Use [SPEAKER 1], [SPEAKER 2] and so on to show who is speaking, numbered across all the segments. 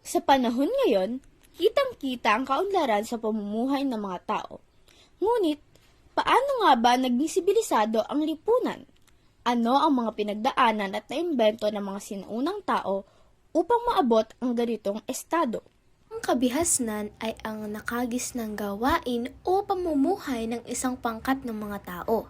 [SPEAKER 1] Sa panahon ngayon, kitang-kita ang kaunlaran sa pamumuhay ng mga tao. Ngunit, paano nga ba nagbisibilisado ang lipunan? Ano ang mga pinagdaanan at naimbento ng mga sinaunang tao upang maabot ang ganitong estado?
[SPEAKER 2] Ang kabihasnan ay ang nakagisnang gawain o pamumuhay ng isang pangkat ng mga tao.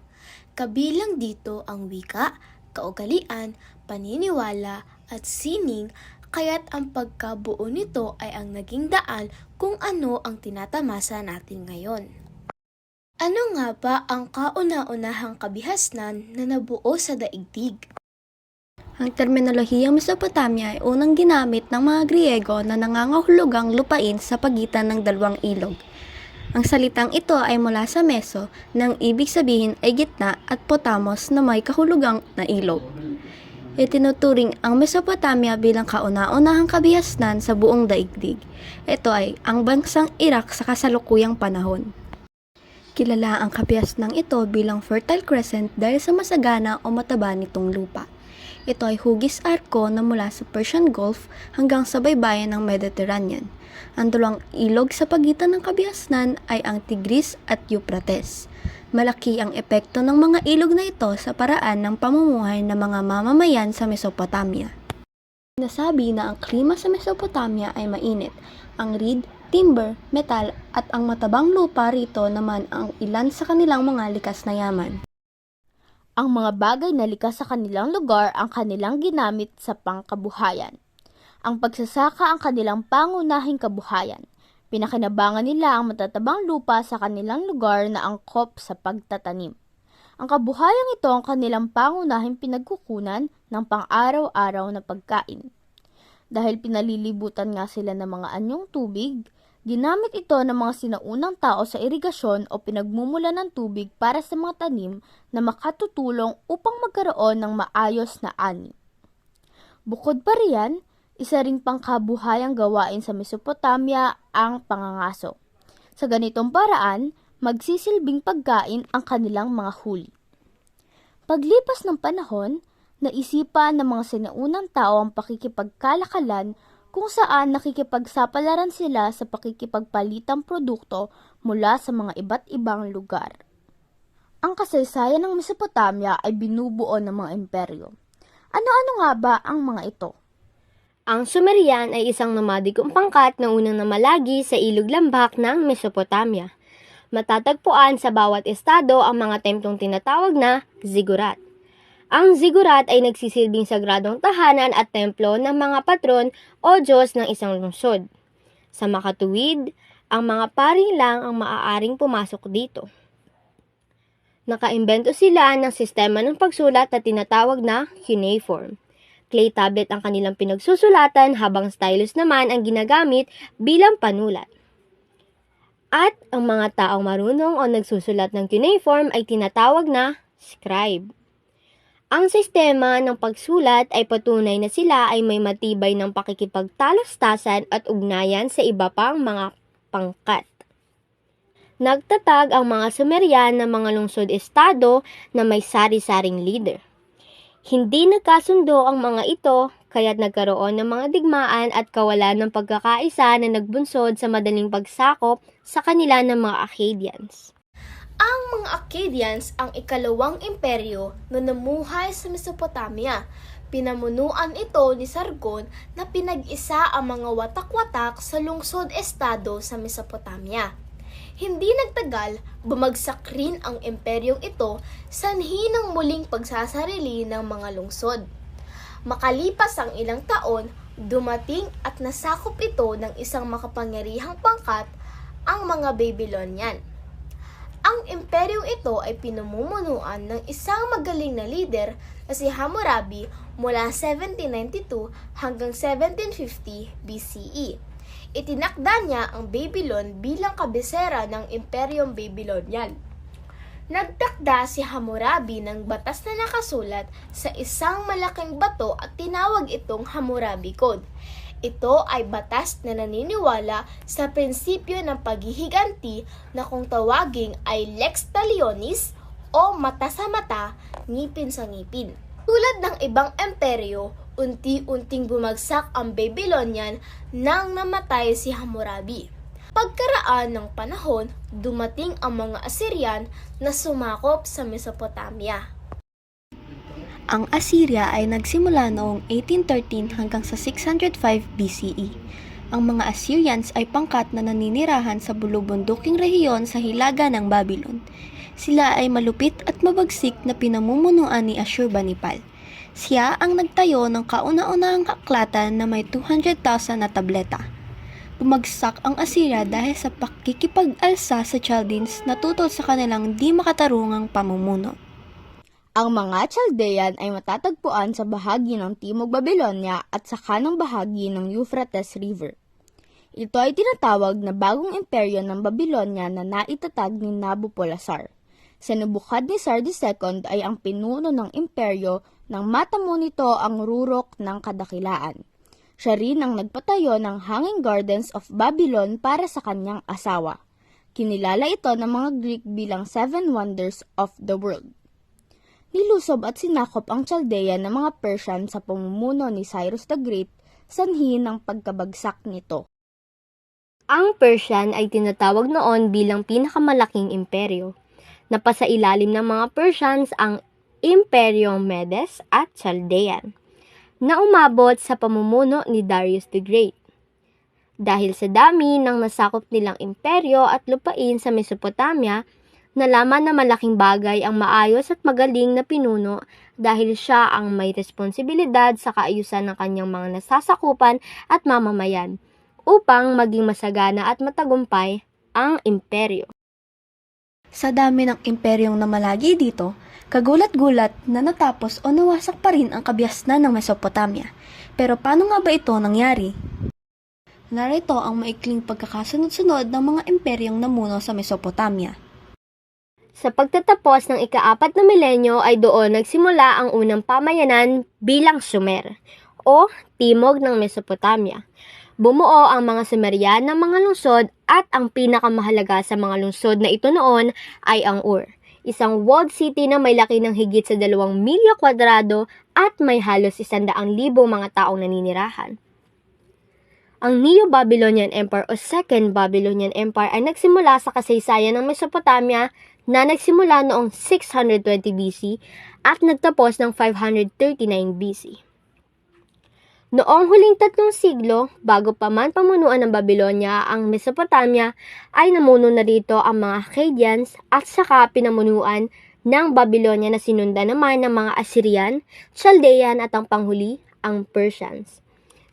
[SPEAKER 2] Kabilang dito ang wika, kaugalian, paniniwala at sining, kaya't ang pagkabuo nito ay ang naging daan kung ano ang tinatamasa natin ngayon. Ano nga ba ang kauna-unahang kabihasnan na nabuo sa daigdig?
[SPEAKER 3] Ang terminolohiyang Mesopotamia ay unang ginamit ng mga Griego na nangangahulugang lupain sa pagitan ng dalawang ilog. Ang salitang ito ay mula sa Meso, nang ibig sabihin ay gitna, at Potamos na may kahulugang na ilog. Itinuturing ang Mesopotamia bilang kauna-unahang kabihasnan sa buong daigdig. Ito ay ang bansang Iraq sa kasalukuyang panahon. Kilala ang kabihasnang ito bilang Fertile Crescent dahil sa masagana o mataba nitong lupa. Ito ay hugis arko na mula sa Persian Gulf hanggang sa baybayin ng Mediterranean. Ang dalawang ilog sa pagitan ng kabihasnan ay ang Tigris at Euphrates. Malaki ang epekto ng mga ilog na ito sa paraan ng pamumuhay ng mga mamamayan sa Mesopotamia. Sinasabi na ang klima sa Mesopotamia ay mainit. Ang reed, timber, metal at ang matabang lupa rito naman ang ilan sa kanilang mga likas na yaman.
[SPEAKER 1] Ang mga bagay na likas sa kanilang lugar ang kanilang ginamit sa pangkabuhayan. Ang pagsasaka ang kanilang pangunahing kabuhayan. Pinakinabangan nila ang matatabang lupa sa kanilang lugar na angkop sa pagtatanim. Ang kabuhayang ito ang kanilang pangunahing pinagkukunan ng pang-araw-araw na pagkain. Dahil pinalilibutan nga sila ng mga anyong tubig, ginamit ito ng mga sinaunang tao sa irigasyon o pinagmumula ng tubig para sa mga tanim na makatutulong upang magkaroon ng maayos na ani. Bukod pa riyan, isa ring pangkabuhayang gawain sa Mesopotamia ang pangangaso. Sa ganitong paraan, magsisilbing pagkain ang kanilang mga huli. Paglipas ng panahon, naisipan ng mga sinaunang tao ang pakikipagkalakalan kung saan nakikipagsapalaran sila sa pakikipagpalitang produkto mula sa mga iba't ibang lugar. Ang kasaysayan ng Mesopotamia ay binubuo ng mga imperyo. Ano-ano nga ba ang mga ito?
[SPEAKER 4] Ang Sumerian ay isang nomadikong pangkat na unang namalagi sa ilog lambak ng Mesopotamia. Matatagpuan sa bawat estado ang mga templong tinatawag na ziggurat. Ang ziggurat ay nagsisilbing sagradong tahanan at templo ng mga patron o Diyos ng isang lungsod. Sa makatuwid, ang mga pari lang ang maaaring pumasok dito. Nakaimbento sila ng sistema ng pagsulat na tinatawag na cuneiform. Clay tablet ang kanilang pinagsusulatan habang stylus naman ang ginagamit bilang panulat. At ang mga taong marunong o nagsusulat ng cuneiform ay tinatawag na scribe. Ang sistema ng pagsulat ay patunay na sila ay may matibay ng pakikipagtalastasan at ugnayan sa iba pang mga pangkat. Nagtatag ang mga Sumerian ng mga lungsod-estado na may sari-saring leader. Hindi nagkasundo ang mga ito, kaya't nagkaroon ng mga digmaan at kawalan ng pagkakaisa na nagbunsod sa madaling pagsakop sa kanila ng mga Akkadians.
[SPEAKER 2] Ang mga Akkadians ang ikalawang imperyo na namuhay sa Mesopotamia. Pinamunuan ito ni Sargon na pinag-isa ang mga watak-watak sa lungsod-estado sa Mesopotamia. Hindi nagtagal, bumagsak rin ang imperyong ito sanhi ng muling pagsasarili ng mga lungsod. Makalipas ang ilang taon, dumating at nasakop ito ng isang makapangyarihang pangkat, ang mga Babylonian. Ang imperyong ito ay pinamumunuan ng isang magaling na lider na si Hammurabi mula 1792 hanggang 1750 BCE. Itinakda niya ang Babylon bilang kabisera ng Imperyong Babylonian. Nagtakda si Hammurabi ng batas na nakasulat sa isang malaking bato at tinawag itong Hammurabi Code. Ito ay batas na naniniwala sa prinsipyo ng paghihiganti na kung tawaging ay lex talionis o mata sa mata, ngipin sa ngipin. Tulad ng ibang imperyo, Unti-unting bumagsak ang Babylonian nang namatay si Hammurabi. Pagkaraan ng panahon, dumating ang mga Assyrian na sumakop sa Mesopotamia.
[SPEAKER 3] Ang Assyria ay nagsimula noong 1813 hanggang sa 605 BCE. Ang mga Assyrians ay pangkat na naninirahan sa bulubunduking rehiyon sa hilaga ng Babylon. Sila ay malupit at mabagsik na pinamumunuan ni Ashurbanipal. Siya ang nagtayo ng kauna-unahang aklatan na may 200,000 na tableta. Bumagsak ang Assyria dahil sa pakikipag-alsa sa Chaldeans na tutol sa kanilang di makatarungang pamumuno.
[SPEAKER 1] Ang mga Chaldean ay matatagpuan sa bahagi ng Timog Babylonia at sa kanang bahagi ng Euphrates River. Ito ay tinatawag na bagong imperyo ng Babylonia na naitatag ni Nabopolassar. Si Nebuchadnezzar II ay ang pinuno ng imperyo nang matamo nito ang rurok ng kadakilaan. Siya rin ang nagpatayo ng Hanging Gardens of Babylon para sa kanyang asawa. Kinilala ito ng mga Greek bilang 7 Wonders of the World. Nilusob at sinakop ang Chaldea ng mga Persian sa pamumuno ni Cyrus the Great, sanhi ng pagkabagsak nito.
[SPEAKER 4] Ang Persian ay tinatawag noon bilang pinakamalaking imperyo. Napasailalim ng mga Persians ang Imperyong Medes at Chaldean, na umabot sa pamumuno ni Darius the Great. Dahil sa dami ng nasakop nilang imperyo at lupain sa Mesopotamia, nalaman na malaking bagay ang maayos at magaling na pinuno dahil siya ang may responsibilidad sa kaayusan ng kanyang mga nasasakupan at mamamayan upang maging masagana at matagumpay ang imperyo.
[SPEAKER 3] Sa dami ng imperyong namalagi dito, kagulat-gulat na natapos o nawasak pa rin ang kabiasnan ng Mesopotamia. Pero paano nga ba ito nangyari? Narito ang maikling pagkakasunod-sunod ng mga imperyong namuno sa Mesopotamia.
[SPEAKER 4] Sa pagtatapos ng ika-4 na milenyo ay doon nagsimula ang unang pamayanan bilang Sumer o Timog ng Mesopotamia. Bumuo ang mga Sumerian ng mga lungsod at ang pinakamahalaga sa mga lungsod na ito noon ay ang Ur, isang walled city na may laki ng higit sa 2 milya kwadrado at may halos 100,000 mga taong naninirahan. Ang Neo-Babylonian Empire o Second Babylonian Empire ay nagsimula sa kasaysayan ng Mesopotamia na nagsimula noong 620 BC at nagtapos ng 539 BC. Noong huling 3 siglo, bago pa man pamunuan ng Babylonia ang Mesopotamia, ay namuno na rito ang mga Akkadians at saka pinamunuan ng Babylonia na sinundan naman ng mga Assyrian, Chaldean at ang panghuli, ang Persians.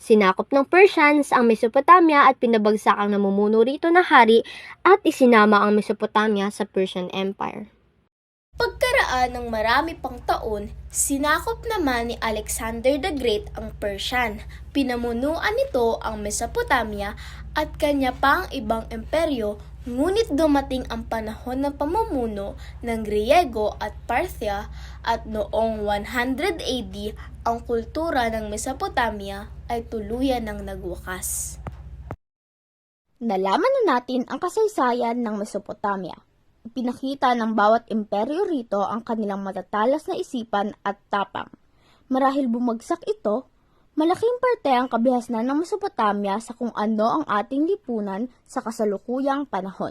[SPEAKER 4] Sinakop ng Persians ang Mesopotamia at pinabagsak ang namumuno rito na hari at isinama ang Mesopotamia sa Persian Empire.
[SPEAKER 2] Pagkaraan ng marami pang taon, sinakop naman ni Alexander the Great ang Persian. Pinamunuan nito ang Mesopotamia at kanya pang ibang imperyo, ngunit dumating ang panahon ng pamumuno ng Griego at Parthia at noong 100 AD, ang kultura ng Mesopotamia ay tuluyan ng nagwakas.
[SPEAKER 1] Nalaman na natin ang kasaysayan ng Mesopotamia. Ipinakita ng bawat imperyo rito ang kanilang matatalas na isipan at tapang. Marahil bumagsak ito, malaking parte ang kabihasnan ng Mesopotamia sa kung ano ang ating lipunan sa kasalukuyang panahon.